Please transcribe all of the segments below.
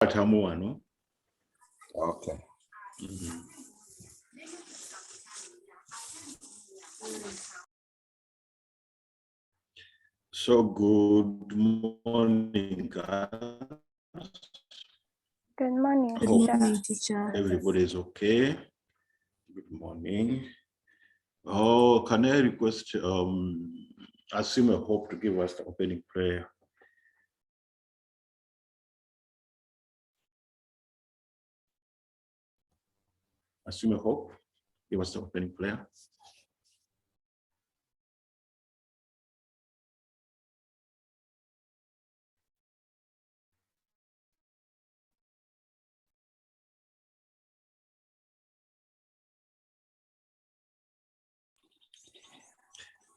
no? Okay. So good morning, guys. Good morning, Good teacher. teacher. Everybody is okay. Good morning. Oh, can I request Assume a Hope to give us the opening prayer? Assume a Hope, give us the opening prayer.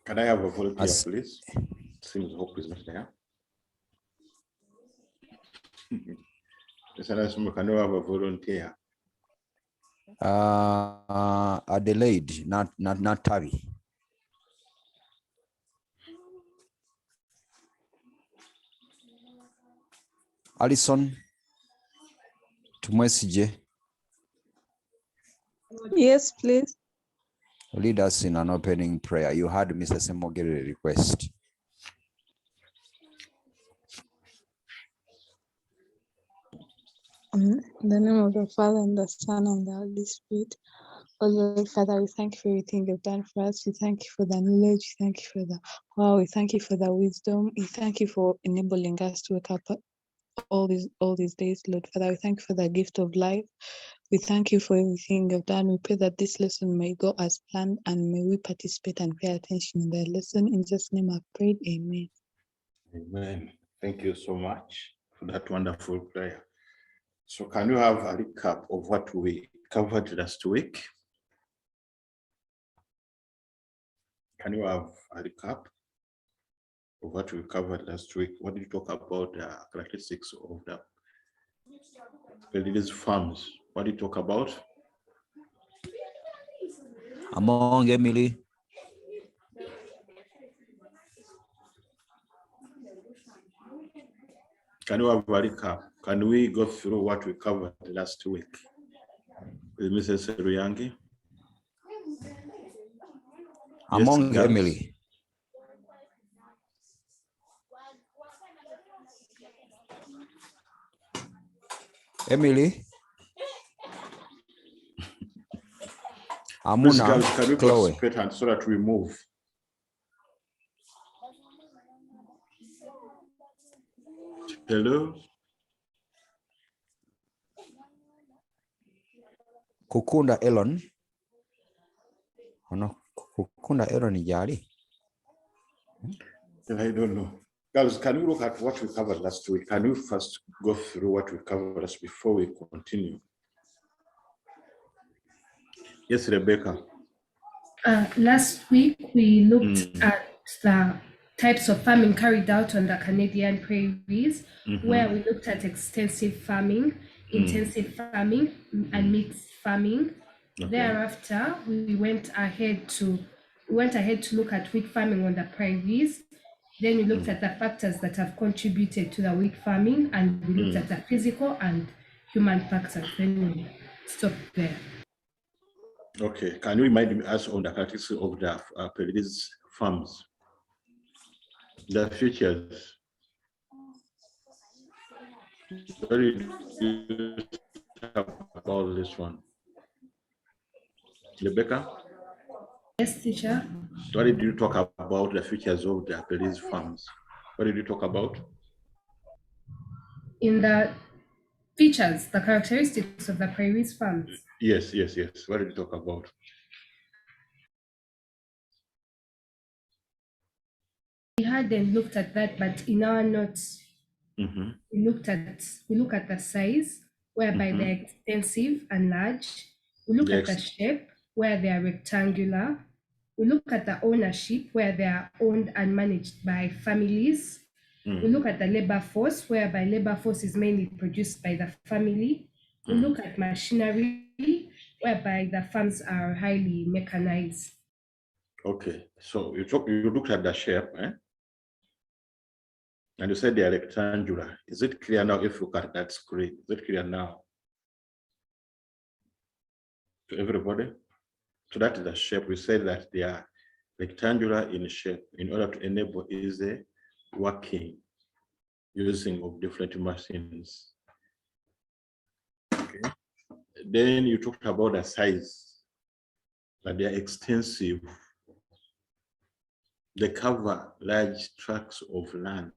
Can I have a volunteer, please? Seems Hope is not there. Can I have a volunteer? Adelaide, not Tavi. Alison, Tumwesije, Yes, please. lead us in an opening prayer. You had Mr. Semogere request. In the name of the Father, and the Son, and the Holy Spirit. Oh Lord, Father, we thank you for everything you've done for us. We thank you for the knowledge. We thank you for the power. We thank you for the wisdom. We thank you for enabling us to wake up all these days, Lord. Father, we thank you for the gift of life. We thank you for everything you've done. We pray that this lesson may go as planned, and may we participate and pay attention in the lesson. In Jesus' name I prayed. Amen. Amen. Thank you so much for that wonderful prayer. So can you have a recap of what we covered last week? Can you have a recap of what we covered last week? What did you talk about the characteristics of the Pelides farms? What did you talk about? Among Emily. Can you have a recap? Can we go through what we covered last week with Mrs. Ruyangi? Among girls. Emily. Emily. Please, Amuna, girls, can we Chloe. participate and so that we move? Hello? Kukunda Elon. Oh no, Kukunda Elon Yari. I don't know. Girls, can we look at what we covered last week? Can you first go through what we covered last before we continue? Yes, Rebecca. Last week, we looked at the types of farming carried out on the Canadian prairies, where we looked at extensive farming, intensive farming, and mixed farming. Okay. Thereafter, we went ahead to look at wheat farming on the prairies. Then we looked at the factors that have contributed to the wheat farming, and we looked at the physical and human factors. Then we stopped there. Okay. Can you remind us on the characteristics of the Pelides farms? The features. What did you talk about this one? Rebecca? Yes, teacher. What did you talk about the features of the Pelides farms? What did you talk about? In the features, the characteristics of the prairies farms. Yes. What did you talk about? We hadn't looked at that, but in our notes, we look at the size, whereby they're extensive and large. We look at the shape, where they are rectangular. We look at the ownership, where they are owned and managed by families. We look at the labor force, whereby labor force is mainly produced by the family. We look at machinery, whereby the farms are highly mechanized. Okay, so you looked at the shape, eh? And you said they are rectangular. Is it clear now if you look at that screen? Is it clear now? To everybody? So that is the shape. We said that they are rectangular in shape in order to enable easy working using of different machines. Okay. Then you talked about the size, that they are extensive. They cover large tracts of land.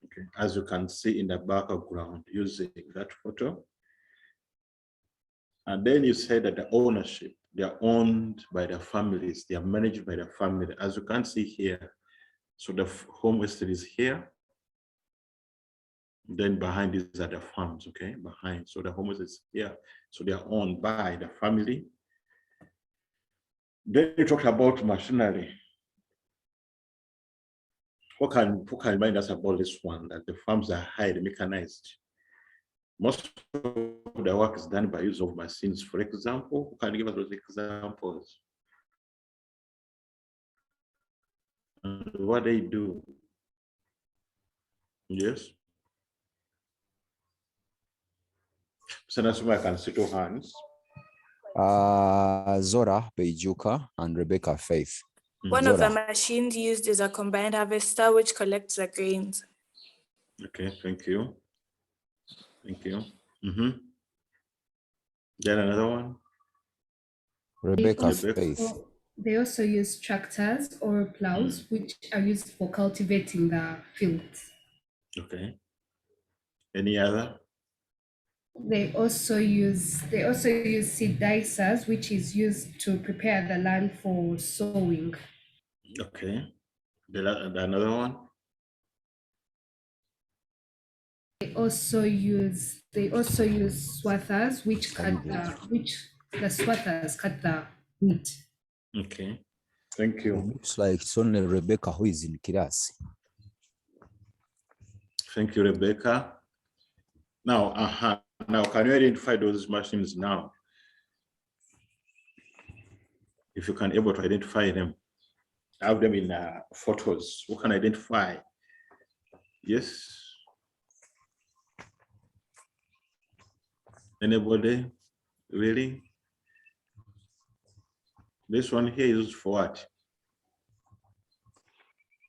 Okay. As you can see in the background using that photo. And then you said that the ownership, they are owned by the families, they are managed by the family, as you can see here. So the home estate is here. Then behind these are the farms, okay? Behind, so the home estate is here. So they are owned by the family. Then you talked about machinery. Who can remind us about this one, that the farms are highly mechanized? Most of the work is done by use of machines. For example, who can give us those examples? And what they do? Yes. So that's why I can see two hands. Zora Beijuka and Rebecca Faith. One of the machines used is a combined harvester, which collects the grains. Okay, thank you. Thank you. Then another one. Rebecca Faith. They also use tractors or plows, which are used for cultivating the fields. Okay. Any other? They also use seed dicers, which is used to prepare the land for sowing. Okay. Another one. They also use swathers, which the swathers cut the wheat. Okay. Thank you. It looks like it's only Rebecca who is in class. Thank you, Rebecca. Now, now can you identify those machines now? If you can able to identify them, I have them in photos. Who can identify? Yes. Anybody? Really? This one here is for what?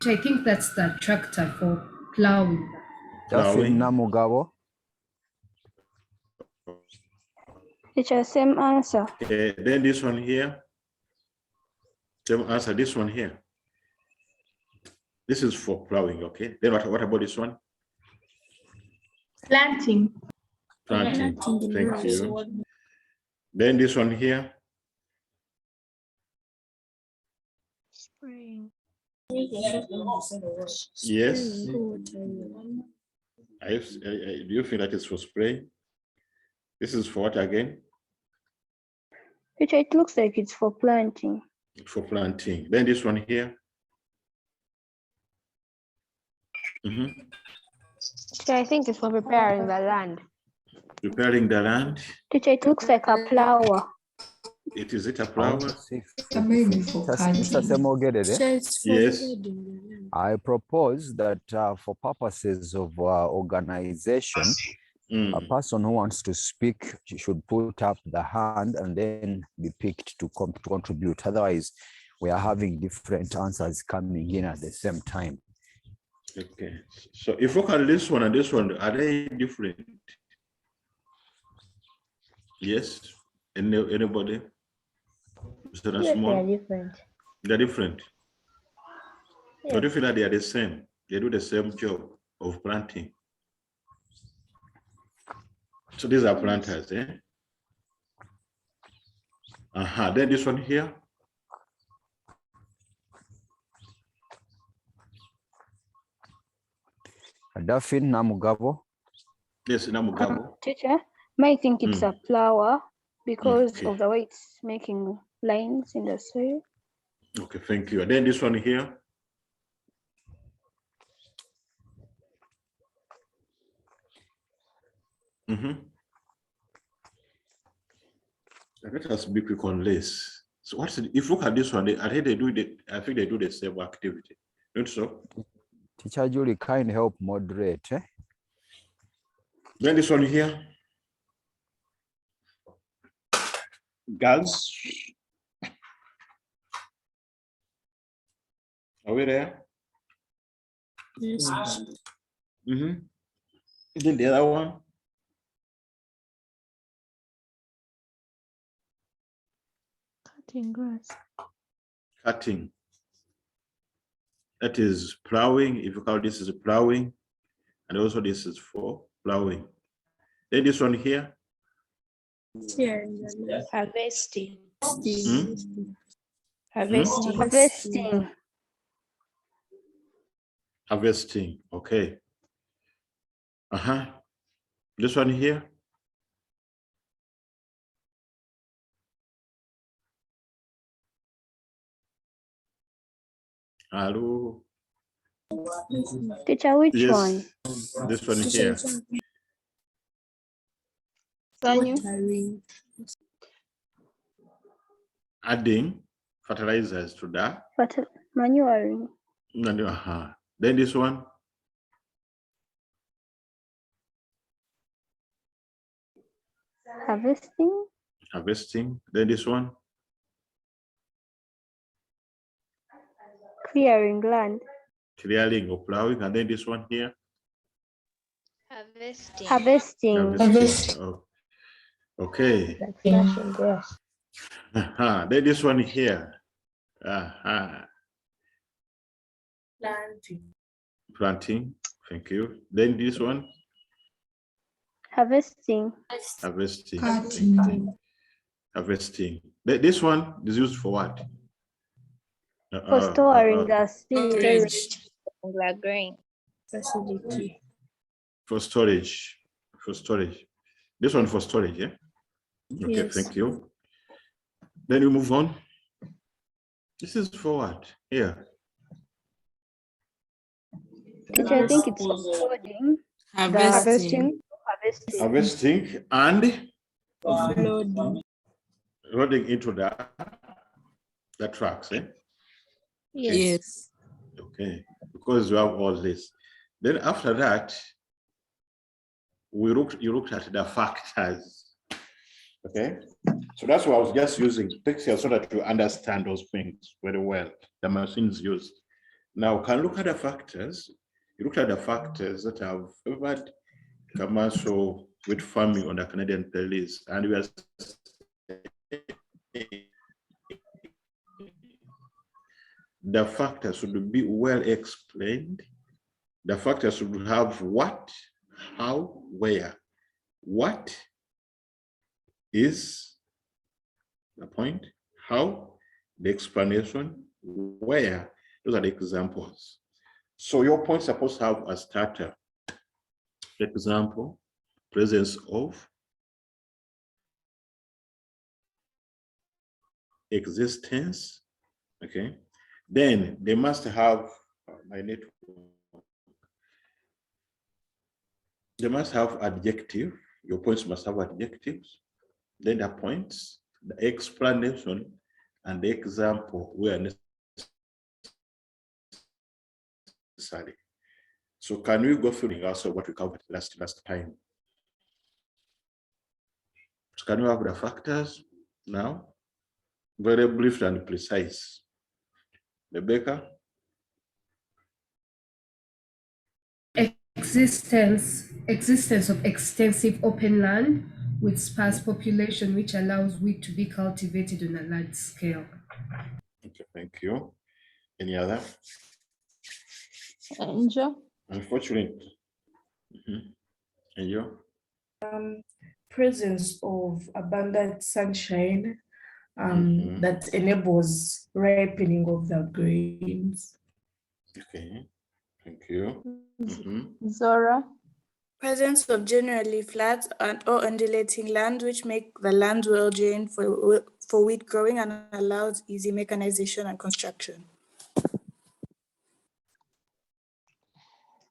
I think that's the tractor for plowing. Daphne Namugabo. Teacher, same answer. Okay, then this one here. Same answer, this one here. This is for plowing, okay? Then what about this one? Planting. Planting, thank you. Then this one here. Spraying. Yes. Do you feel that it's for spray? This is for what again? Teacher, it looks like it's for planting. For planting. Then this one here. Teacher, I think it's for preparing the land. Preparing the land. Teacher, it looks like a plower. Is it a plower? Yes. I propose that for purposes of organization, a person who wants to speak should put up the hand and then be picked to contribute. Otherwise, we are having different answers coming in at the same time. Okay. So if you look at this one and this one, are they different? Yes. Anybody? Yes, they are different. They're different. Yes. But you feel that they are the same? They do the same job of planting. So these are planters, eh? Then this one here. Daphne Namugabo. Yes, Namugabo. Teacher, I think it's a plower because of the way it's making lines in the soil. Okay, thank you. And then this one here. Let us be quick on this. So what's it, if you look at this one, I think they do the same activity, don't so? Teacher Julie, kind help moderate. Then this one here. Girls. Are we there? Yes. Then the other one. Cutting grass. Cutting. That is plowing. If you count this is plowing, and also this is for plowing. Then this one here. Harvesting. Harvesting. Harvesting. Okay. This one here. Hello. Teacher, which Yes. one? This one here. Adding fertilizers to that. Manuring. Then this one. Harvesting. Harvesting. Then this one. Clearing land. Clearing or plowing. And then this one here. Harvesting. Oh, okay. Like flashing grass. Then this one here. Planting. Thank you. Then this one. Harvesting. Harvesting. Harvesting. This one is used for what? For storing the seed. Like grain. Facility. For storage. For storage. This one for storage, yeah? Okay, Yes. thank you. Then we move on. This is for what? Here. Teacher, I think it's for storing. Harvesting. Harvesting and Loading. loading into the trucks, eh? Yes. Okay, because you have all this. Then after that, you looked at the factors. Okay, so that's why I was just using pictures so that you understand those things very well. The machines used. Now, can look at the factors. You look at the factors that have favored commercial with farming on the Canadian prairies, and we are the factors should be well explained. The factors should have what, how, where. What is the point? How? The explanation. Where? Those are the examples. So your point is supposed to have a starter. Example, presence of, existence. Okay. Then they must have my network. They must have adjective. Your points must have adjectives. Then the points, the explanation, and the example where necessary. So can we go through also what we covered last time? So can we have the factors now? Very brief and precise. Rebecca? Existence of extensive open land with sparse population, which allows wheat to be cultivated on a large scale. Okay, thank you. Any other? Angel? Unfortunately. And you? Presence of abundant sunshine that enables ripening of the grains. Okay, thank you. Zora? Presence of generally flat and or undulating land, which make the land well drained for wheat growing and allows easy mechanization and construction.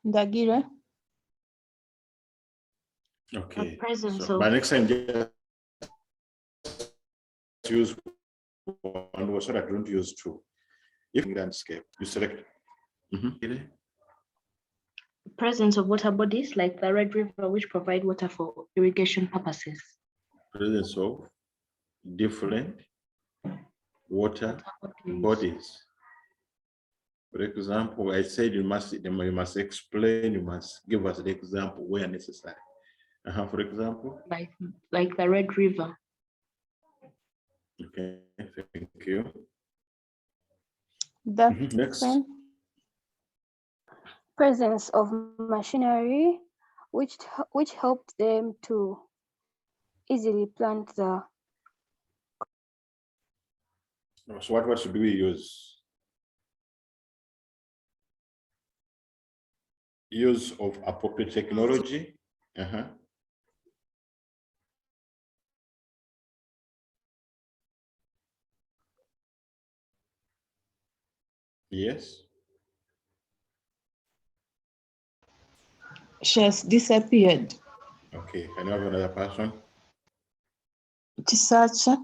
Dagire? Okay. Presence So of by next time, just use one word so that don't use two. If landscape, you select. Presence of water bodies like the Red River, which provide water for irrigation purposes. Presence of different water bodies. For example, I said you must explain, you must give us the example where necessary. For example? Like the Red River. Okay, thank you. Next. Presence of machinery, which helped them to easily plant the. So what should we use? Use of appropriate technology. Yes. She has disappeared. Okay, can I have another person? Chisacha.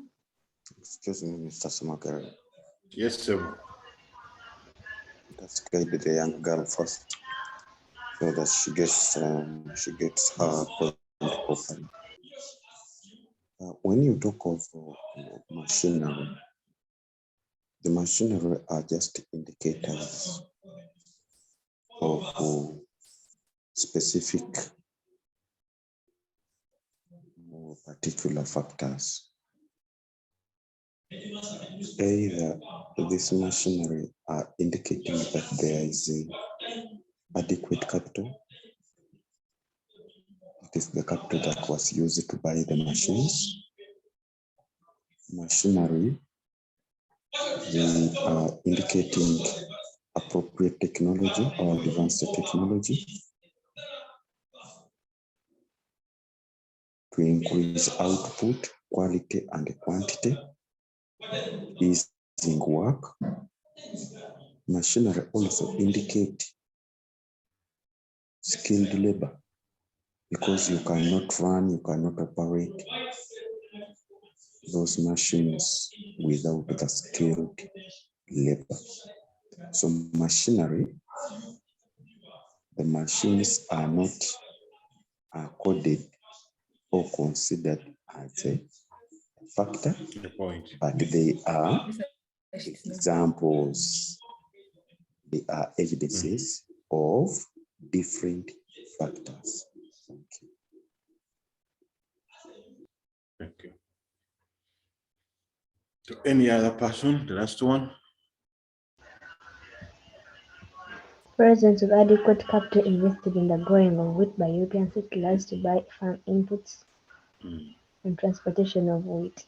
Excuse me, Mr. Sumakari. Yes, sir. Let's guide the young girl first, so that she gets her point properly. When you talk of machinery, the machinery are just indicators of specific or particular factors. Either this machinery are indicating that there is adequate capital. It is the capital that was used to buy the machines. Machinery, they are indicating appropriate technology or advanced technology to increase output, quality, and quantity, easing work. Machinery also indicate skilled labor, because you cannot operate those machines without the skilled labor. So machinery, the machines are not coded or considered as a factor, but they are examples, they are evidences of different factors. Thank you. Thank you. So any other person, the last one? Presence of adequate capital invested in the growing of wheat by European settlers to buy farm inputs and transportation of wheat.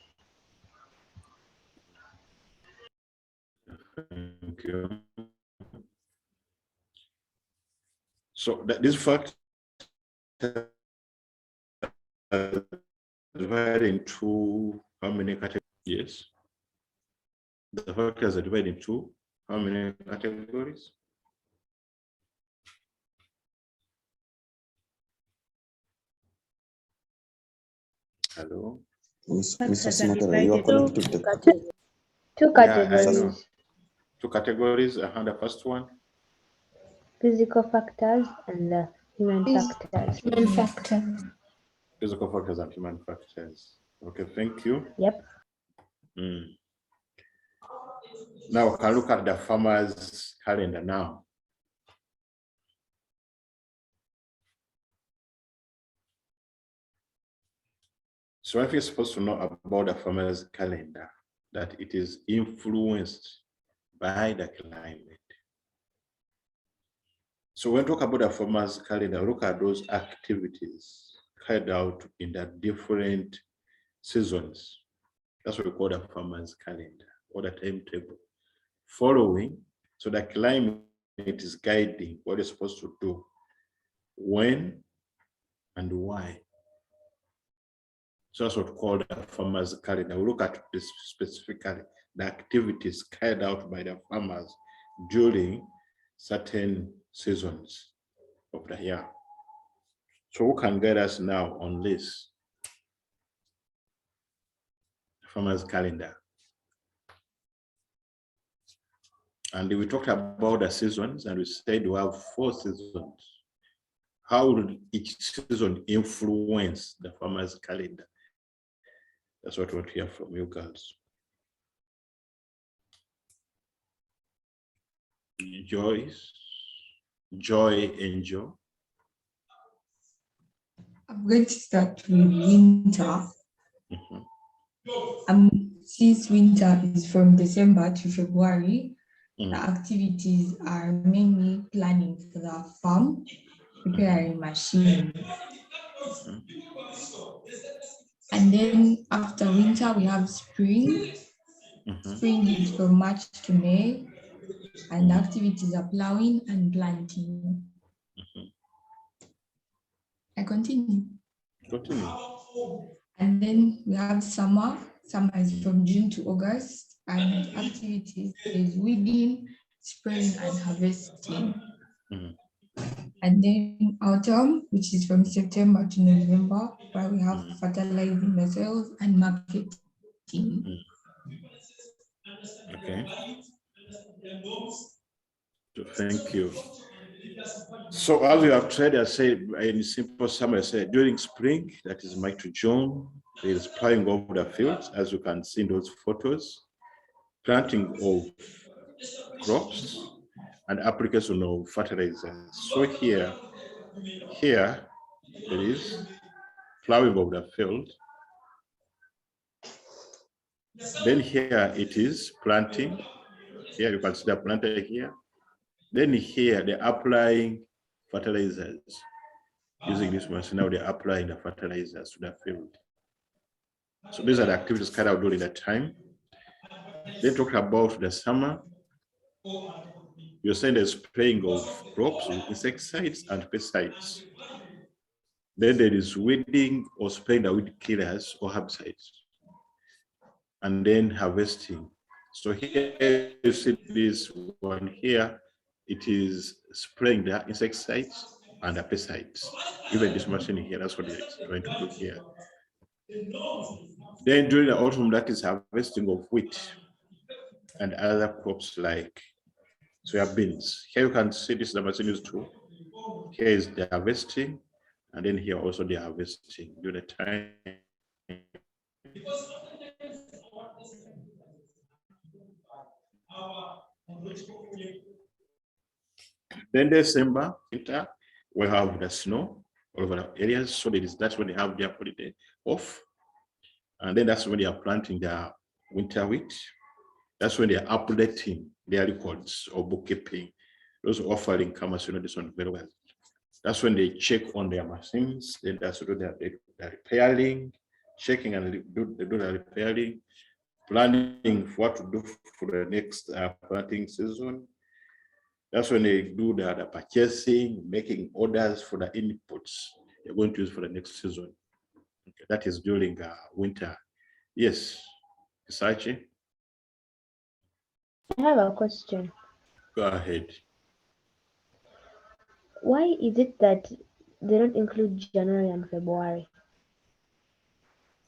Thank you. So this fact divided into how many categories? Yes. The factors are divided into how many categories? Hello. Mr. Sumakara, you are connected. Two categories. Yeah, two categories. The first one. Physical factors and the human factors. Human factors. Physical factors and human factors. Okay, thank you. Yep. Now we can look at the farmer's calendar now. So if you're supposed to know about the farmer's calendar, that it is influenced by the climate. So when we talk about the farmer's calendar, look at those activities carried out in the different seasons. That's what we call the farmer's calendar or the timetable. Following, so the climate is guiding what you're supposed to do, when and why. So that's what we call the farmer's calendar. We look at this specifically the activities carried out by the farmers during certain seasons of the year. So who can guide us now on this? Farmer's calendar. And we talked about the seasons, and we said we have 4 seasons. how would each season influence the farmer's calendar? That's what we want to hear from you girls. Joy, Angel. I'm going to start with winter. Since winter is from December to February, the activities are mainly planning for the farm, preparing machines. And then after winter, we have spring. Spring is from March to May, and the activities are plowing and planting. I continue. And then we have summer. Summer is from June to August, and activities is weeding, spraying, and harvesting. And then autumn, which is from September to November, where we have fertilizing the soils and marketing. Okay. So thank you. So as we have tried, I said in simple summary, I said during spring, that is May to June, there is plowing over the fields, as you can see in those photos, planting of crops and application of fertilizers. So here there is plowing of the field. Then here it is planting. Here you can see the planter here. Then here they're applying fertilizers. Using this machine, now they're applying the fertilizers to the field. So these are the activities carried out during that time. They talked about the summer. You're saying the spraying of crops with insecticides and pesticides. Then there is weeding or spraying the weed killers or herbicides. And then harvesting. So here you see this one here, it is spraying the insecticides and the pesticides. Even this machine here, that's what it's trying to do here. Then during the autumn, that is harvesting of wheat and other crops like soya beans. Here you can see this, the machine used to. Here is the harvesting, and then here also the harvesting during the time. Then December, winter, we have the snow all over the areas. So that's when they have their holiday off. And then that's when they are planting their winter wheat. That's when they are updating their records or bookkeeping. Those offering commerce, you know this one very well. That's when they check on their machines. Then that's when they do the repairing, checking and do the repairing, planning what to do for the next planting season. That's when they do the purchasing, making orders for the inputs they're going to use for the next season. Okay, that is during winter. Yes, Sachi? I have a question. Go ahead. Why is it that they don't include January and February?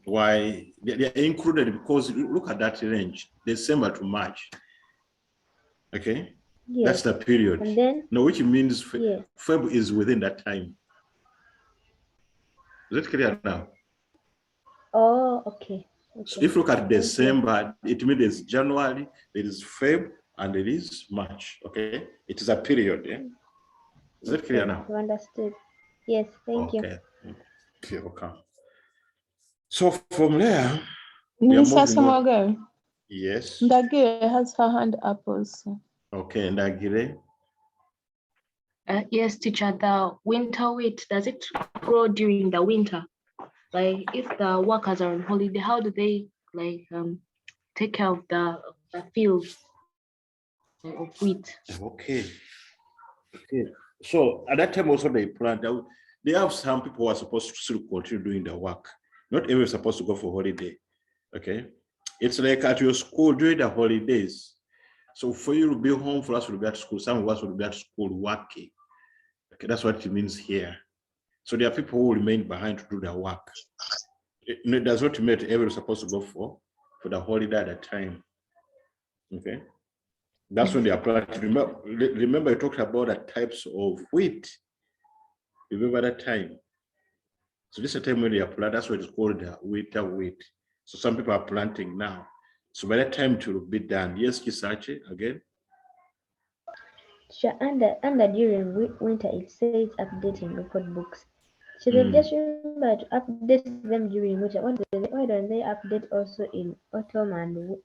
Why? They are included because look at that range, December to March. Okay? Yes. That's the period. And then, no, which means Feb is within that time. Is it clear now? Oh, okay. So if you look at December, it means there's January, there is Feb, and there is March. Okay? It is a period. Yeah? Is it clear now? You understood. Yes, thank you. Okay, okay. So from there, Minister Somogo. Yes. Ndagire has her hand up also. Okay, Ndagire. Yes, teacher, the winter wheat, does it grow during the winter? Like if the workers are on holiday, how do they take care of the fields of wheat? Okay. So at that time also they plant out. They have some people who are supposed to still continue doing the work. Not everyone is supposed to go for holiday. Okay. It's like at your school during the holidays. So for you to be home, for us to be at school, some of us will be at school working. Okay, that's what it means here. So there are people who remain behind to do their work. It does not mean everyone is supposed to go for the holiday at that time. Okay. That's when they are planting. Remember, I talked about the types of wheat. Remember that time? So this is a time when they are planting. That's what it's called the winter wheat. So some people are planting now. So by that time it will be done. Yes, Kisachi, again. Sure, under during winter, it says updating record books. Should they just remember to update them during winter? Why don't they update also in autumn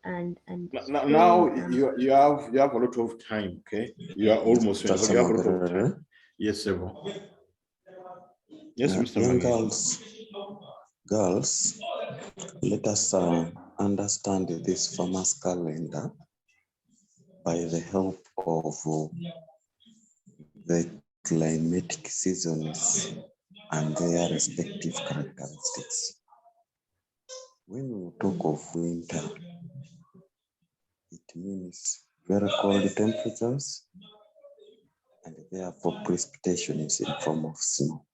and spring? Now you have a lot of time. Okay, you are almost you have a lot of time. Yes, sir. Yes, Mr. Young Mangi. girls, let us understand this farmer's calendar by the help of the climatic seasons and their respective characteristics. When we talk of winter, it means very cold temperatures, and therefore precipitation is in form of snow.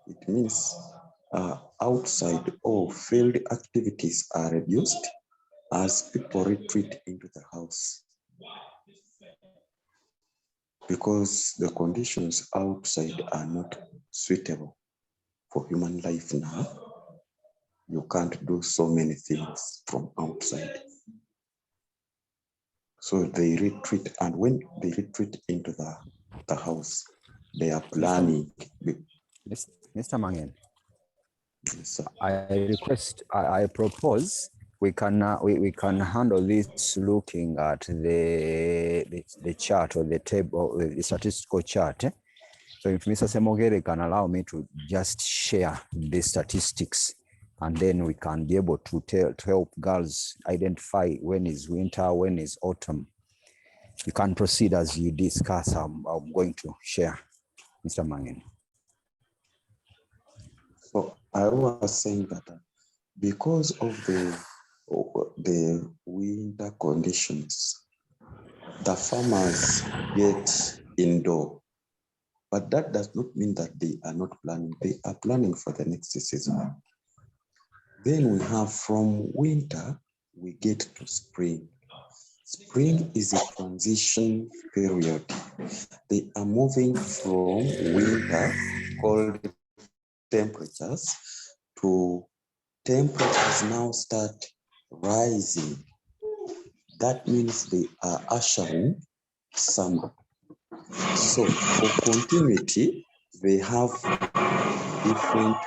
It means outside or field activities are reduced as people retreat into the house, because the conditions outside are not suitable for human life now. You can't do so many things from outside. So they retreat, and when they retreat into the house, they are planning. Mr. Mangen, Yes, I propose we can handle this looking at the chart or the table, the statistical chart. So if Mr. Semogere can allow me to just share the statistics, and then we can be able to help girls identify when is winter, when is autumn. You can proceed as you discuss. I'm going to share, Mr. Mangen. So I was saying that because of the winter conditions, the farmers get indoor, but that does not mean that they are not planning. They are planning for the next season. Then we have from winter, we get to spring. Spring is a transition period. They are moving from winter, cold temperatures, to temperatures now start rising. That means they are ushering summer. So for continuity, they have different.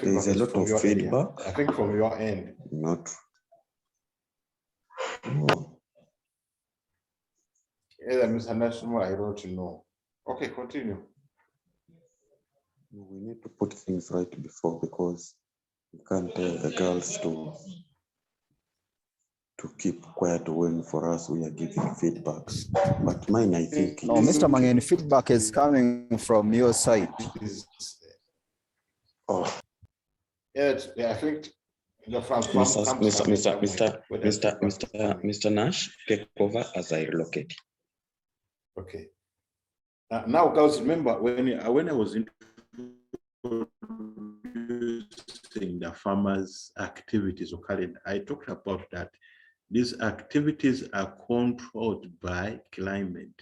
There's a lot of feedback. I think from your end. Not. No. Either Mr. National, I don't know. Okay, continue. We need to put things right before, because we can't tell the girls to keep quiet when for us we are giving feedbacks. But mine, I think. No, Mr. Mangen, feedback is coming from your side. Oh. Yeah, I think Mr. Nash, take over as I relocate. Okay. Now, guys, remember when I was introducing the farmers' activities or calendar, I talked about that these activities are controlled by climate.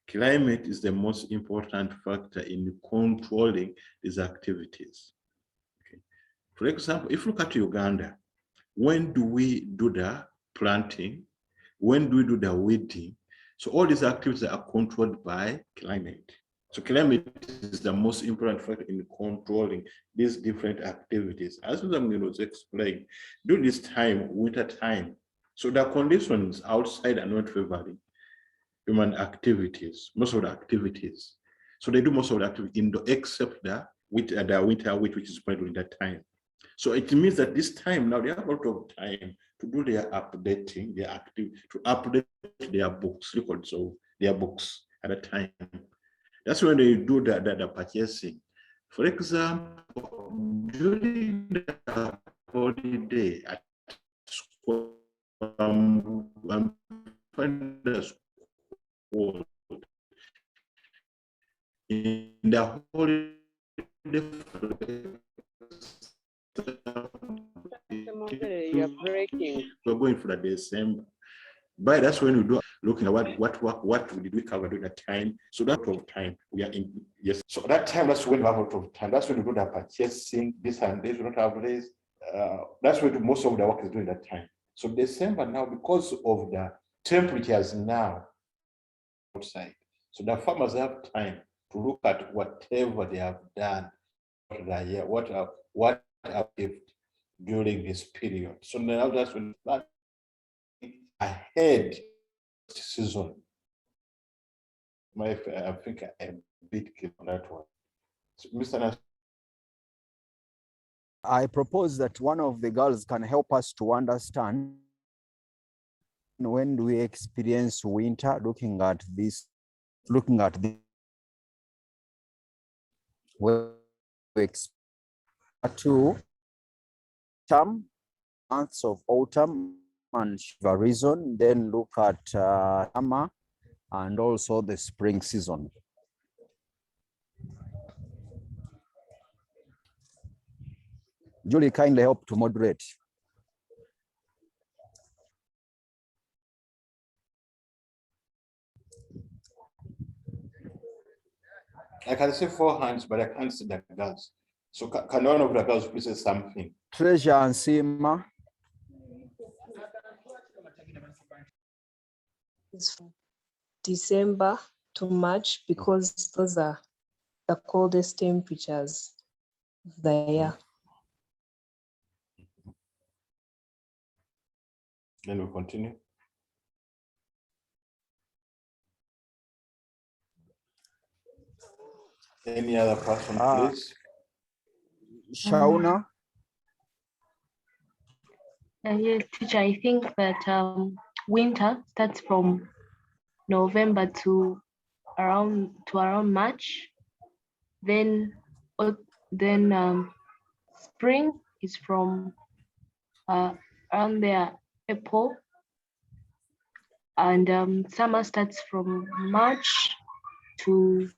Climate is the most important factor in controlling these activities. Okay. For example, if you look at Uganda, when do we do the planting? When do we do the weeding? So all these activities are controlled by climate. So climate is the most important factor in controlling these different activities. As I'm going to explain, during this time, winter time, so the conditions outside are not favoring human activities, most of the activities. So they do most of the activity indoor, except the winter wheat, which is played during that time. So it means that this time now they have a lot of time to do their updating, their active, to update their books, so their books at a time. That's when they do the purchasing. For example, during the holiday at school, in the holiday You're breaking. We're going for the December. But that's when we do looking at what did we cover during that time. So that of time we are in, yes. So that time, that's when we have a lot of time. That's when we don't have purchasing this and this, we don't have this. That's when most of the work is doing that time. So December now, because of the temperatures now outside, so the farmers have time to look at whatever they have done that year, what have during this period. So now that's when ahead season. I think I'm a bit clear on that one. So, Mr. Nas, I propose that one of the girls can help us to understand when do we experience winter, looking at the two term months of autumn and reason, then look at summer and also the spring season. Julie, kindly help to moderate. I can see 4 hands, but I can't see the girls. So can one of the girls please say something? Treasure and Sima. It's from December to March because those are the coldest temperatures of the year. Then we continue. Any other person, please? Shauna? Yes, teacher, I think that winter starts from November to around March. Then spring is from around there April, and summer starts from March to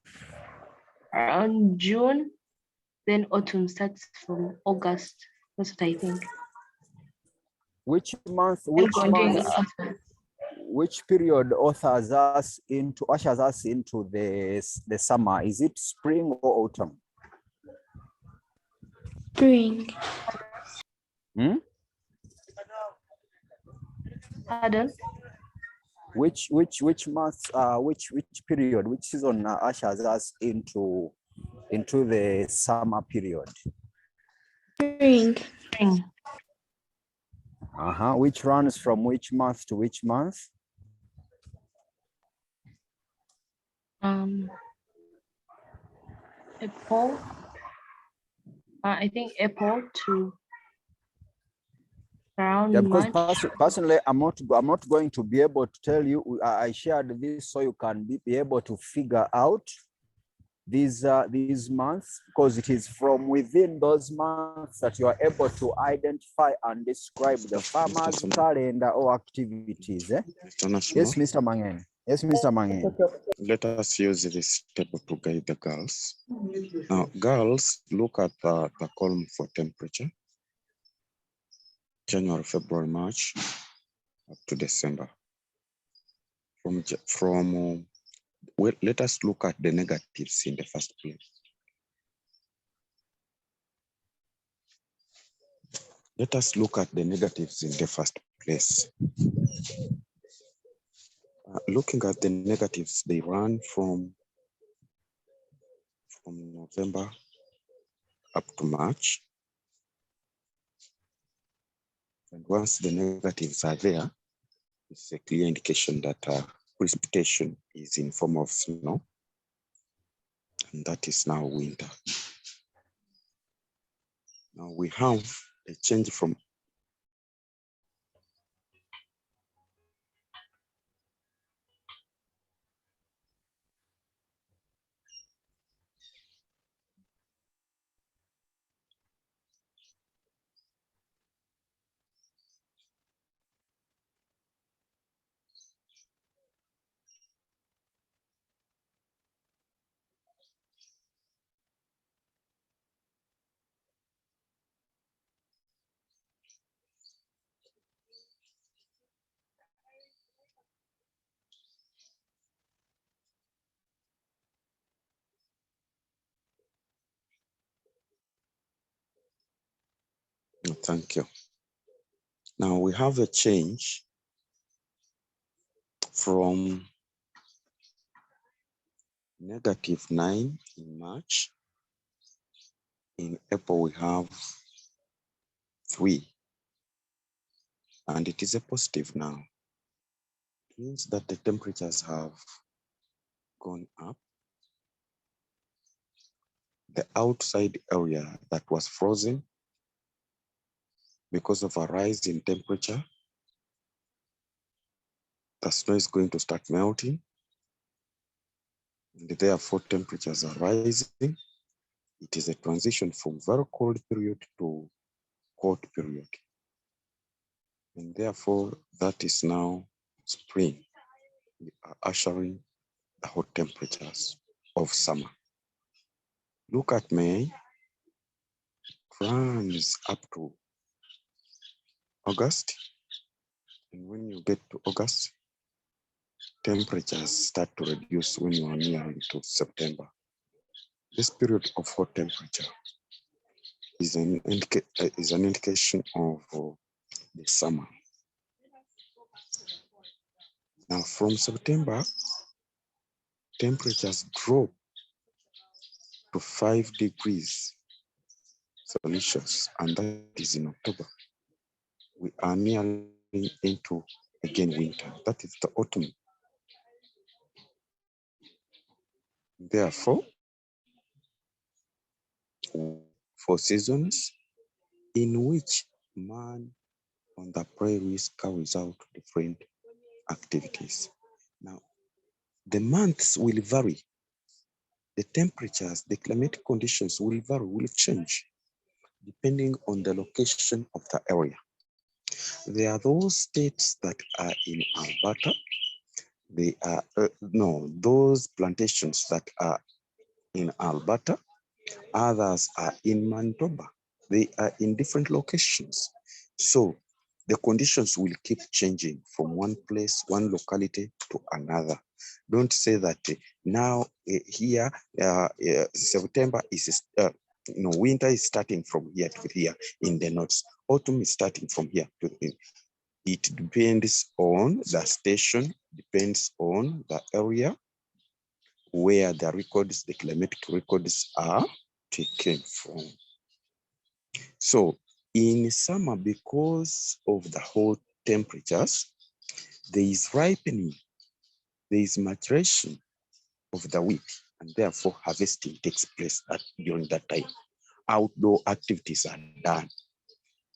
around June. Then autumn starts from August. That's what I think. Which period ushers us into the summer? Is it spring or autumn? Spring. Pardon? Which month, which period, which season ushers us into the summer period? Spring. Which runs from which month to which month? April. I think April to around because personally, I'm not going to be able to tell you. I shared this so you can be able to figure out these months, because it is from within those months that you are able to identify and describe the farmer's calendar or activities. Yes, Mr. Mangen. Yes, Mr. Mangen. Let us use this table to guide the girls. Now, girls, look at the column for temperature. January, February, March, up to December. Well, let us look at the negatives in the first place. Let us look at the negatives in the first place. Looking at the negatives, they run from November up to March. And once the negatives are there, it's a clear indication that precipitation is in form of snow. And that is now winter. Now we have a change from Thank you. Now we have a change from -9 in March. In April, we have 3. And it is a positive now. It means that the temperatures have gone up. The outside area that was frozen because of a rise in temperature, the snow is going to start melting. And therefore, temperatures are rising. It is a transition from very cold period to hot period. And therefore, that is now spring. We are ushering the hot temperatures of summer. Look at May, runs up to August. And when you get to August, temperatures start to reduce when you are nearing to September. This period of hot temperature is an indication of the summer. Now from September, temperatures drop to 5 degrees Celsius, and that is in October. We are nearing into, again, winter. That is the autumn. Therefore, 4 seasons in which man on the prairies carries out different activities. Now, the months will vary. The temperatures, the climatic conditions will vary, will change, depending on the location of the area. There are those states that are in Alberta. They are, those plantations that are in Alberta. Others are in Manitoba. They are in different locations. So the conditions will keep changing from one place, one locality to another. Don't say that now here, September is, winter is starting from here to here in the north. Autumn is starting from here to here. It depends on the station, depends on the area where the records, the climatic records are taken from. So in summer, because of the hot temperatures, there is ripening, there is maturation of the wheat, and therefore harvesting takes place during that time. Outdoor activities are done.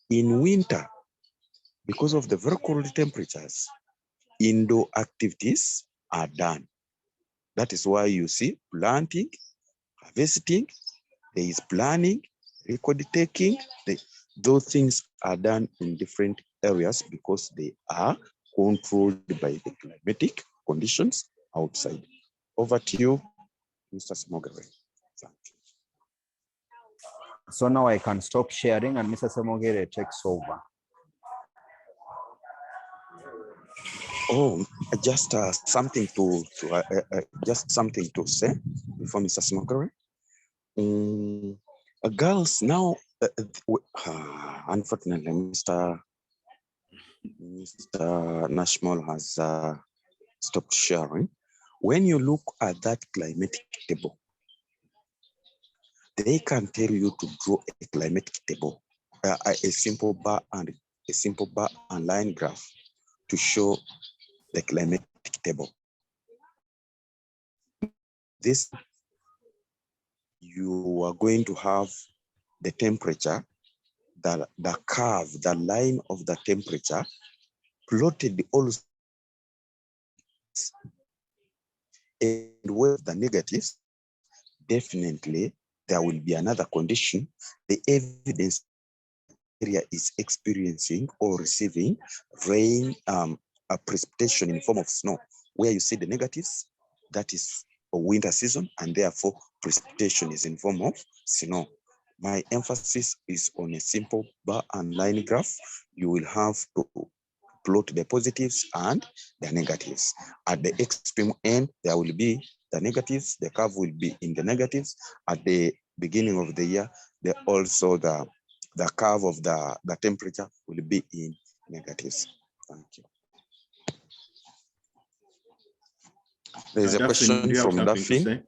In winter, because of the very cold temperatures, indoor activities are done. That is why you see planting, harvesting, there is planning, record taking. Those things are done in different areas because they are controlled by the climatic conditions outside. Over to you, Mr. Smogere. Thank you. So now I can stop sharing and Mr. Smogere takes over. Oh, just something to say before Mr. Smogere. Girls now, unfortunately, Mr. Nashmal has stopped sharing. When you look at that climatic table, they can tell you to draw a climatic table, a simple bar and line graph to show the climatic table. This, you are going to have the temperature, the curve, the line of the temperature plotted also, and with the negatives, definitely there will be another condition. The evidence area is experiencing or receiving rain, a precipitation in form of snow. Where you see the negatives, that is a winter season, and therefore precipitation is in form of snow. My emphasis is on a simple bar and line graph. You will have to plot the positives and the negatives. At the extreme end, there will be the negatives. The curve will be in the negatives. At the beginning of the year, also the the curve of the temperature will be in negatives. Thank you. There's a question from Daphne.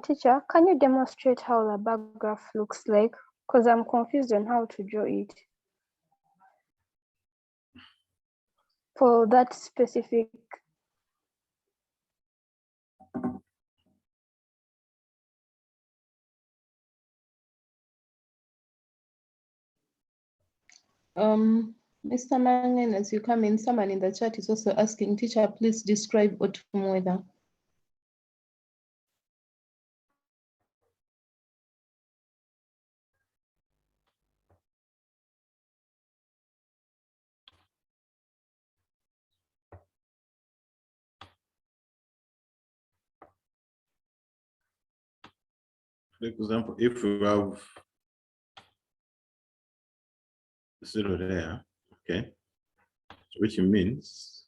Teacher, can you demonstrate how the bar graph looks like? Because I'm confused on how to draw it for that specific. Mr. Mangan, as you come in, someone in the chat is also asking, teacher, please describe autumn weather. For example, if we have 0 there, okay, which means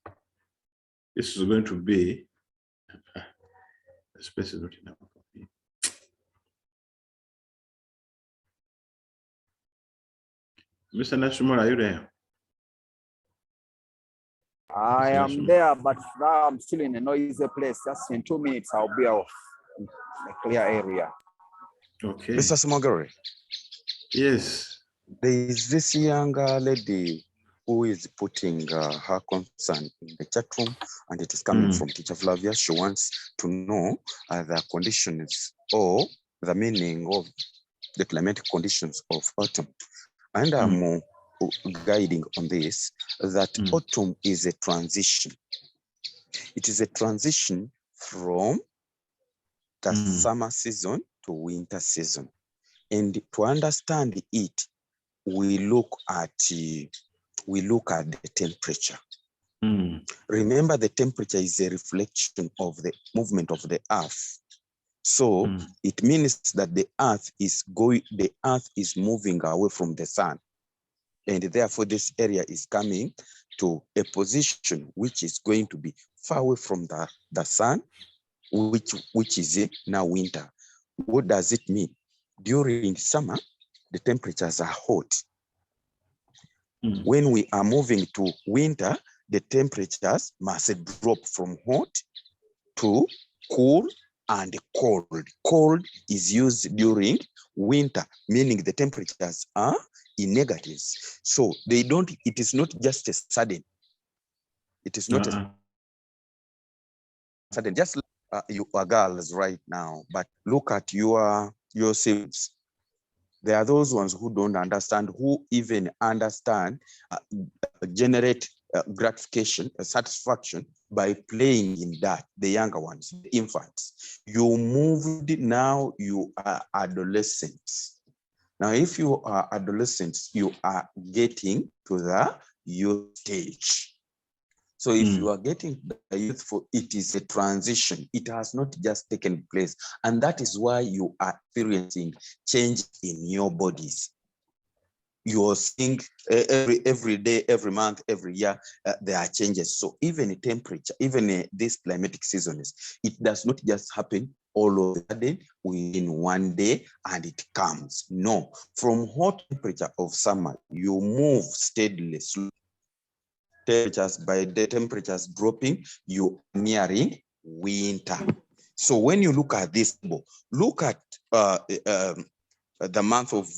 this is going to be the space is not enough for me. Mr. Nashimura, are you there? I am there, but now I'm still in a noisy place. Just in 2 minutes, I'll be off in a clear area. Okay. Mr. Smogari. Yes. There is this young lady who is putting her concern in the chat room, and it is coming from Teacher Flavia. She wants to know the conditions or the meaning of the climatic conditions of autumn. And I'm guiding on this, that autumn is a transition. It is a transition from the summer season to winter season. And to understand it, we look at the temperature. Remember, the temperature is a reflection of the movement of the earth. So it means that the earth is moving away from the sun. And therefore this area is coming to a position which is going to be far away from the sun, which is now winter. What does it mean? During summer, the temperatures are hot. When we are moving to winter, the temperatures must drop from hot to cool and cold. Cold is used during winter, meaning the temperatures are in negatives. So it is not just a sudden. It is not a sudden. Just you are girls right now, but look at your siblings. There are those ones who don't understand, who even understand, generate gratification, satisfaction by playing in that, the younger ones, the infants. You moved, now you are adolescents. Now, if you are adolescents, you are getting to the youth stage. So if you are getting the youthful, it is a transition. It has not just taken place. And that is why you are experiencing change in your bodies. You are seeing every day, every month, every year, there are changes. So even temperature, even this climatic seasons, it does not just happen all of a sudden within one day and it comes. No, from hot temperature of summer, you move steadily, slowly. By the temperatures dropping, you are nearing winter. So when you look at this, look at the month of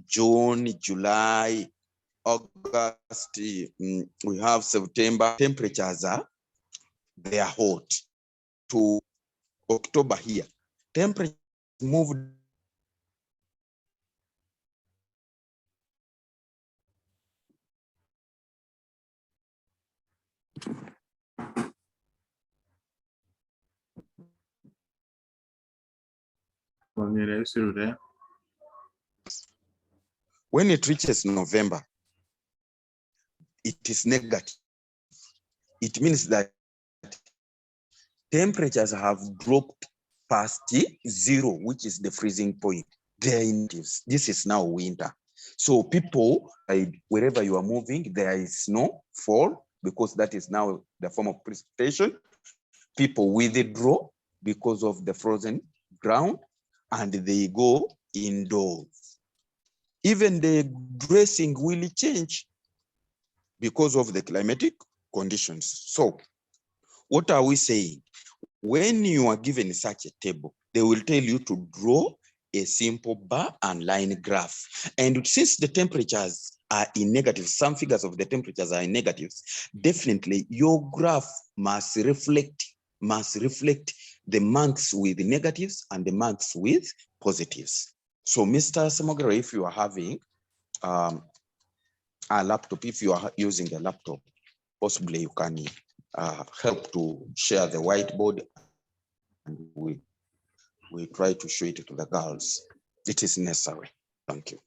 June, July, August, we have September. Temperatures they are hot. To October here, temperature moved. When it reaches November, it is negative. It means that temperatures have dropped past 0, which is the freezing point. They are in this. This is now winter. So people, wherever you are moving, there is snowfall, because that is now the form of precipitation. People withdraw because of the frozen ground, and they go indoors. even the dressing will change because of the climatic conditions. So what are we saying? When you are given such a table, they will tell you to draw a simple bar and line graph. And since the temperatures are in negatives, some figures of the temperatures are in negatives, definitely your graph must reflect the months with negatives and the months with positives. So Mr. Samogara, if you are having a laptop, if you are using a laptop, possibly you can help to share the whiteboard, and we try to show it to the girls. It is necessary. Thank you.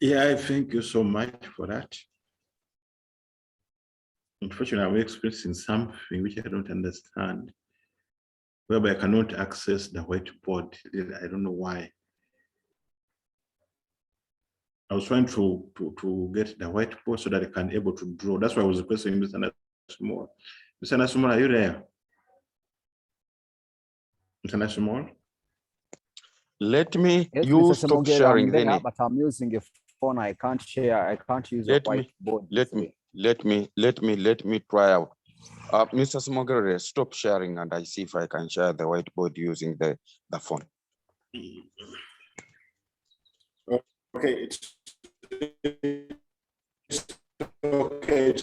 Yeah, thank you so much for that. Unfortunately, I'm expressing something which I don't understand, whereby I cannot access the whiteboard. I don't know why. I was trying to get the whiteboard so that I can able to draw. That's why I was requesting Mr. Nasumor. Mr. Nasumor, are you there? Mr. Nasumor? Let me, Yes, you Mr. stop Samogera, sharing I'm there, then. but I'm using a phone. I can't share. I can't use a whiteboard. Let me try out. Mr. Samogera, stop sharing and I see if I can share the whiteboard using the phone. Okay, it's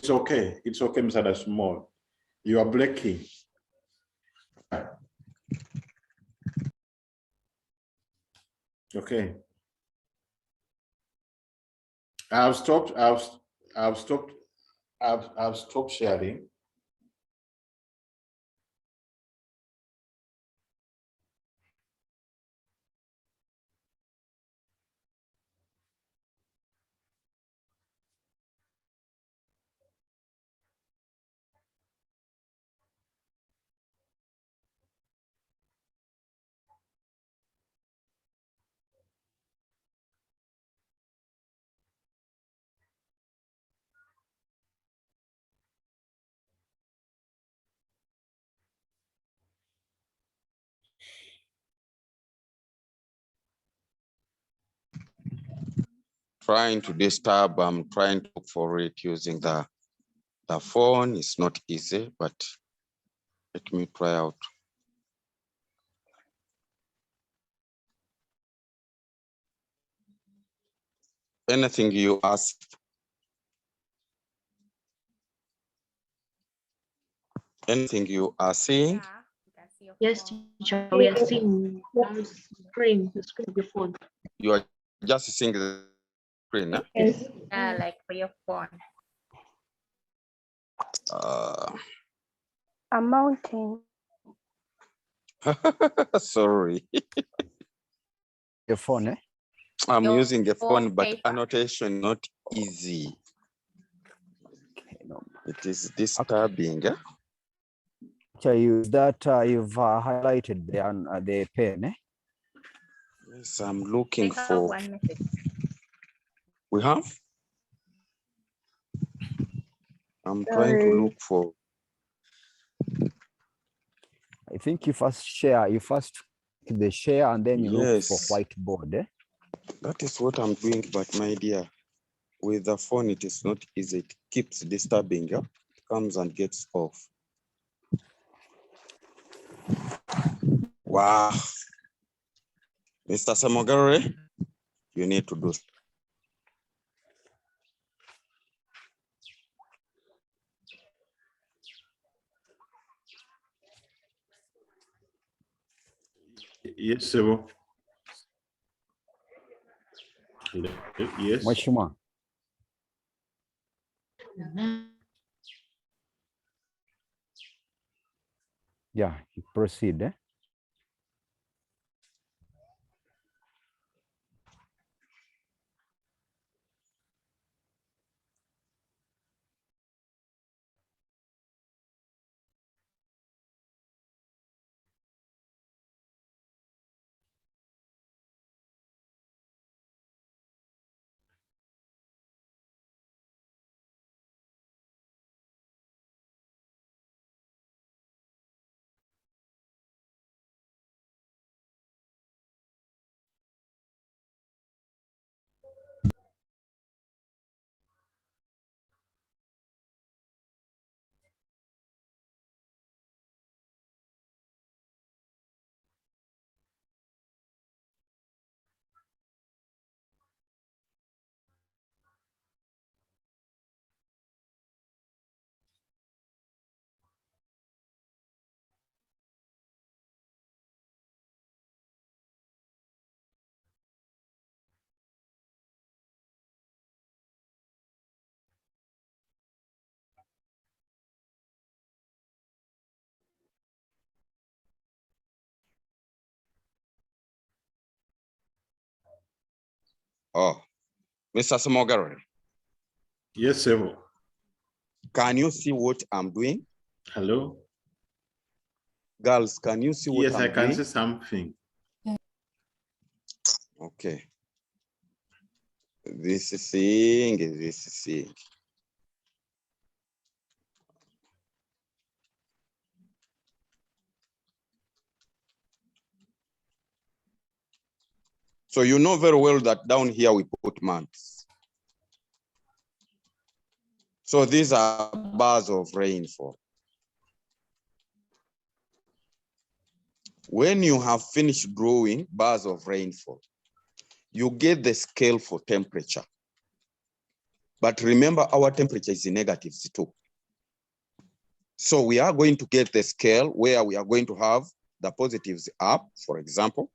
okay, Mr. Nasumor. You are breaking. Okay. I've stopped sharing. Trying to disturb, I'm trying to look for it using the phone. It's not easy, but let me try out. Anything you ask? Anything you are seeing? Yes, teacher, we are seeing the screen of your phone. You are just seeing the screen, huh? Yes. Like for your phone. A mountain. Sorry. Your phone, eh? I'm Your using a phone, but paper. annotation not easy. Okay, no. It is disturbing. Okay. So use that you've highlighted the pen, eh? Yes, I'm looking for. One message. We have? I'm trying to look for. I think you first share, the share and then you look for Yes. whiteboard, eh? That is what I'm doing, but my dear, with the phone, it is not easy. It keeps disturbing. Yeah? It comes and gets off. Wow. Mr. Samogare, you need to do. Yes, sir. Yes. Mweshima. Yeah, you proceed, eh? Oh, Mr. Smogare. Yes, sir. Can you see what I'm doing? Hello? Girls, can you see what Yes, I'm I can doing? see something. Okay. This thing. So you know very well that down here we put months. So these are bars of rainfall. When you have finished drawing bars of rainfall, you get the scale for temperature. But remember, our temperature is in negatives too. So we are going to get the scale where we are going to have the positives up, for example.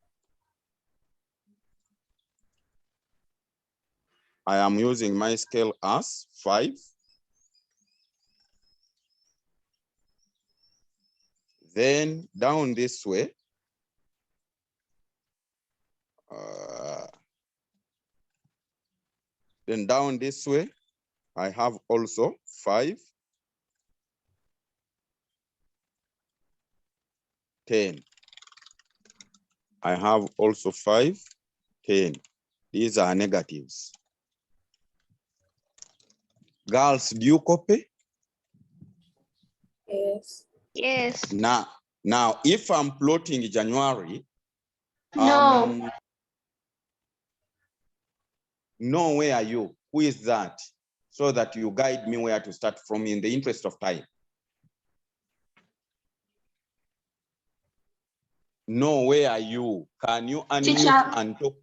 I am using my scale as 5. Then down this way, then down this way, I have also 5, 10. I have also 5, 10. These are negatives. Girls, do you copy? Yes. Yes. Now, if I'm plotting January, No. no, where are you? Who is that? So that you guide me where to start from in the interest of time. No, where are you? Can you unmute Teacher. and talk?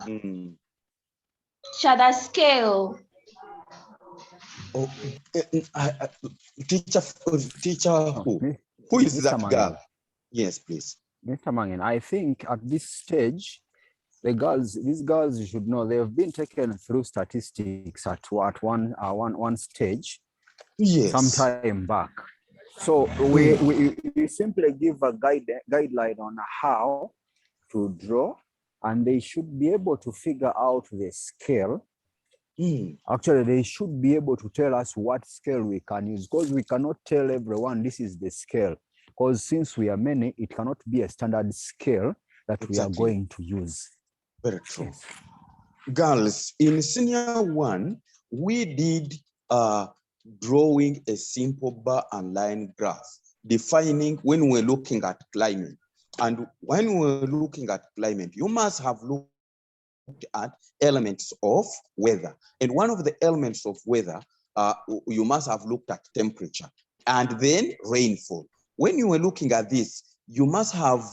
Teacher, the scale. Oh, teacher who? Who is Mr. that Mangen. girl? Yes, please. Mr. Mangen, I think at this stage, these girls should know they have been taken through statistics at one stage, yes, some time back. So we simply give a guideline on how to draw, and they should be able to figure out the scale. Actually, they should be able to tell us what scale we can use, because we cannot tell everyone this is the scale, because since we are many, it cannot be a standard scale that we are going to use. Very true. Yes. Girls, in senior 1, we did drawing a simple bar and line graph, defining when we're looking at climate. And when we're looking at climate, you must have looked at elements of weather. And one of the elements of weather, you must have looked at temperature and then rainfall. When you were looking at this, you must have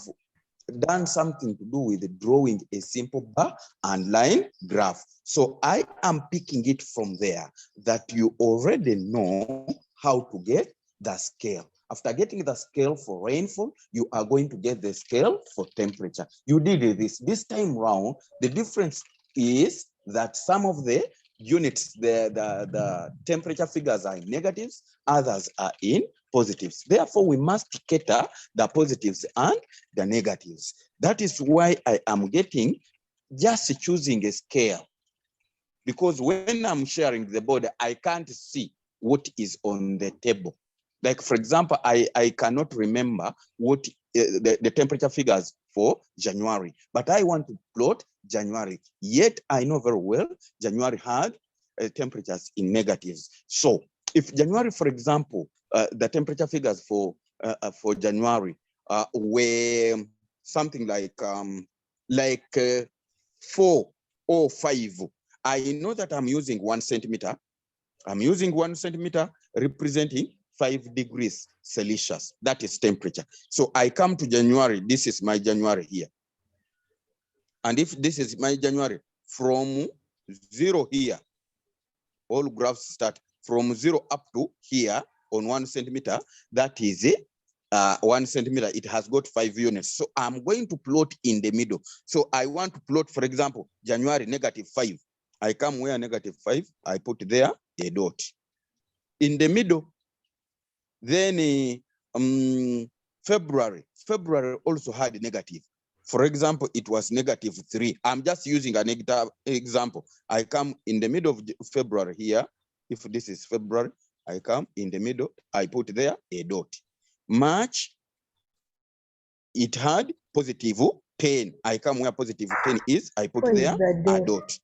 done something to do with drawing a simple bar and line graph. So I am picking it from there that you already know how to get the scale. After getting the scale for rainfall, you are going to get the scale for temperature. You did this time round. The difference is that some of the units, the temperature figures are in negatives, others are in positives. Therefore, we must cater the positives and the negatives. That is why I am just choosing a scale, because when I'm sharing the board, I can't see what is on the table. Like, for example, I cannot remember what the temperature figures for January, but I want to plot January. Yet I know very well January had temperatures in negatives. So if January, for example, the temperature figures for January were something like 4 or 5, I know that I'm using 1 centimeter. I'm using 1 centimeter representing 5 degrees Celsius. That is temperature. So I come to January. This is my January here. And if this is my January, from 0 here, all graphs start from 0 up to here on 1 centimeter. That is 1 centimeter. It has got 5 units. So I'm going to plot in the middle. So I want to plot, for example, January -5. I come where -5, I put there a dot. In the middle, then February also had negative. For example, it was -3. I'm just using a negative example. I come in the middle of February here. If this is February, I come in the middle, I put there a dot. March, it had +10. I come where +10 is, I put there a dot.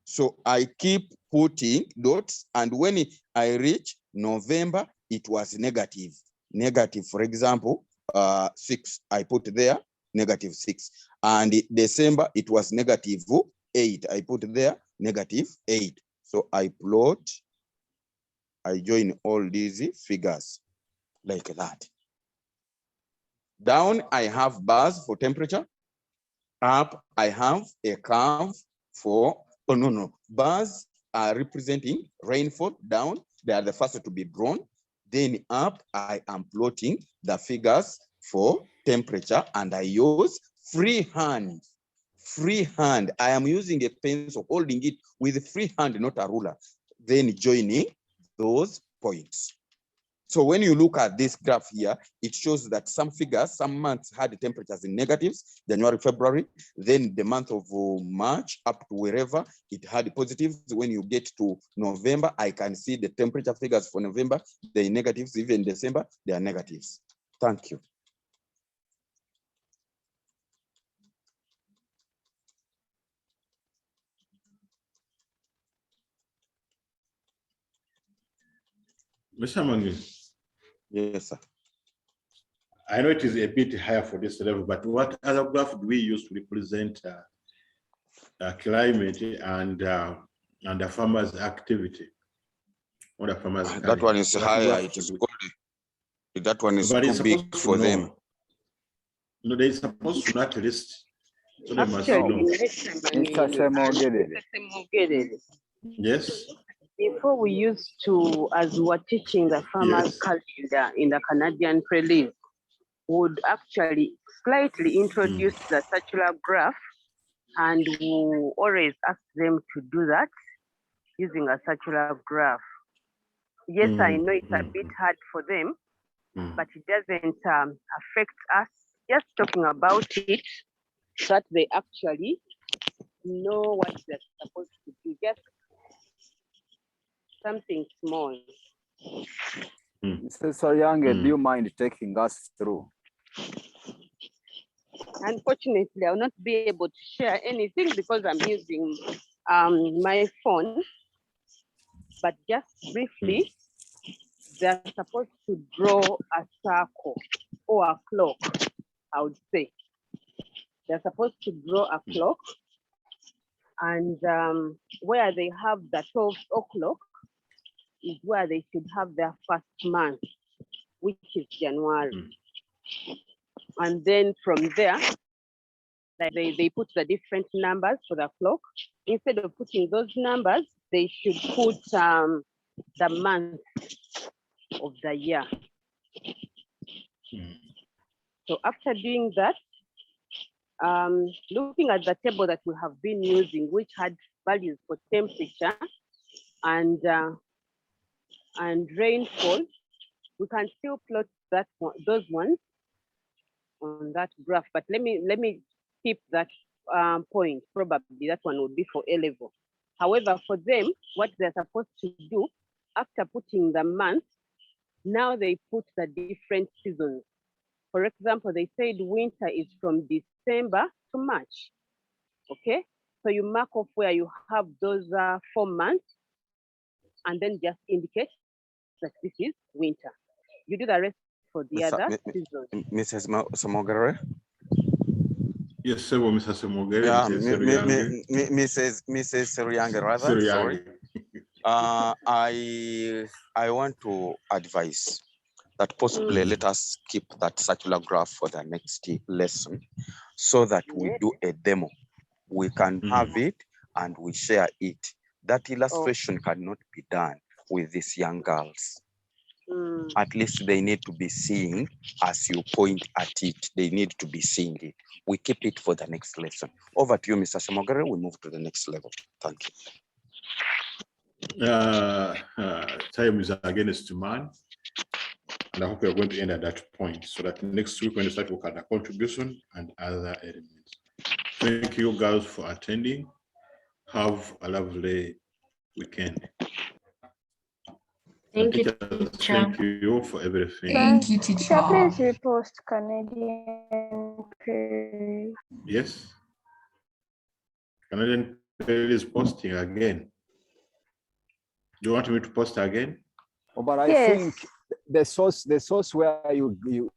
So I keep putting dots, and when I reach November, it was negative. Negative, for example, 6. I put there -6. And December, it was -8. I put there -8. So I plot, I join all these figures like that. Down, I have bars for temperature. Up, I have a curve for, bars are representing rainfall. Down, they are the first to be drawn. Then up, I am plotting the figures for temperature, and I use freehand. Freehand. I am using a pencil, holding it with free hand, not a ruler. Then joining those points. So when you look at this graph here, it shows that some figures, some months had temperatures in negatives, January, February. Then the month of March up to wherever, it had positives. When you get to November, I can see the temperature figures for November, they're negatives. Even December, they are negatives. Thank you. Mr. Mangi. Yes, sir. I know it is a bit higher for this level, but what other graph do we use to represent climate and the farmers' activity? What the farmers? That one is higher. It is good. That one is too big for them. No, they're supposed to not list. So they must Actually, know. Yes. Before we used to, as we were teaching the farmers' calendar in the Canadian Prairies, would actually slightly introduce the circular graph, and we always ask them to do that using a circular graph. Yes, I know it's a bit hard for them, but it doesn't affect us. Just talking about it, so that they actually know what they're supposed to do. Just something small. Mr. Soyange, do you mind taking us through? Unfortunately, I will not be able to share anything because I'm using my phone. But just briefly, they're supposed to draw a circle or a clock, I would say. They're supposed to draw a clock, and where they have the 12 o'clock is where they should have their first month, which is January. And then from there, they put the different numbers for the clock. Instead of putting those numbers, they should put the month of the year. So after doing that, looking at the table that we have been using, which had values for temperature and rainfall, we can still plot that one, those ones on that graph. But let me keep that point. Probably that one would be for A level. However, for them, what they're supposed to do after putting the month, now they put the different seasons. For example, they said winter is from December to March. Okay, so you mark off where you have those 4 months, and then just indicate that this is winter. You do the rest for the other seasons. Mrs. Samogare? Yes, sir, Mr. Samogare. Yeah, Mrs. Siriange, rather. Sorry. I want to advise that possibly let us keep that circular graph for the next lesson so that we do a demo. We can have it and we share it. That illustration cannot be done with these young girls. At least they need to be seeing as you point at it. They need to be seeing it. We keep it for the next lesson. Over to you, Mr. Samogare. We move to the next level. Thank you. Time is against man. And I hope you're going to end at that point so that next week when you start to look at the contribution and other elements. Thank you guys for attending. Have a lovely weekend. Thank you, teacher. teacher. Thank you for everything. Thank you, teacher. Please repost Canadian Prairies. Yes. Canadian Prairies posting again. Do you want me to post again? Oh, but I Yes. think the source where you